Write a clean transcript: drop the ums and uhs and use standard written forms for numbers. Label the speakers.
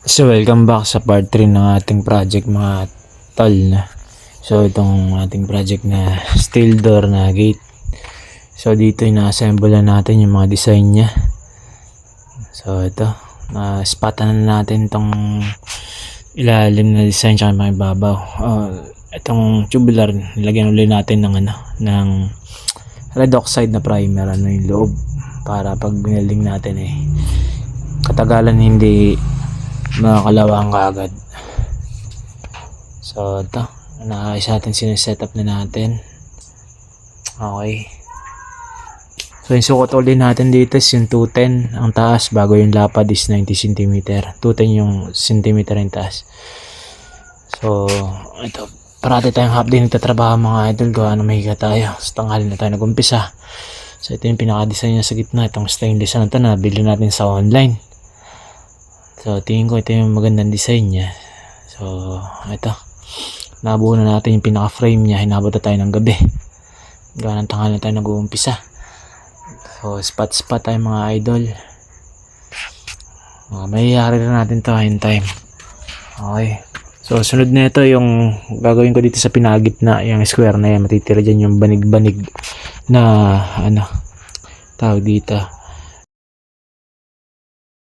Speaker 1: So welcome back sa part 3 ng ating project mga tol na. So itong ating project na steel door na gate. So dito ina-assemble na natin yung mga design niya. So ito, na-spotan na natin itong ilalim na design tsaka mga ibabaw. Itong tubular, nilagyan ulit natin ng red oxide na primer yung loob para pag binaling natin katagalan hindi makakalawang kaagad. So ito, naayos natin, sineset up na natin. Okay. So yung sukat ulit natin dito is yung 210 ang taas, bago yung lapad is 90 cm. 210 yung centimeter yung taas. So ito, parati tayong half day nagtatrabaho mga idol, gawa na mahiga tayo. Sa tanghali na tayo nag-umpisa. So ito yung pinaka-design niya sa gitna, itong stainless na ito na nabili natin sa online. So tingin ko ito yung magandang design niya. So ito, nabuo na natin yung pinaka-frame niya. Hinabot na tayo ng gabi, gawa ng tanghali na tayo nag-uumpisa. So spot tayo mga idol. Mayayari na natin to in time. Okay. So sunod na ito yung gagawin ko dito sa pinagitna, yung square na yan. Matitira dyan yung banig-banig na tawag dito,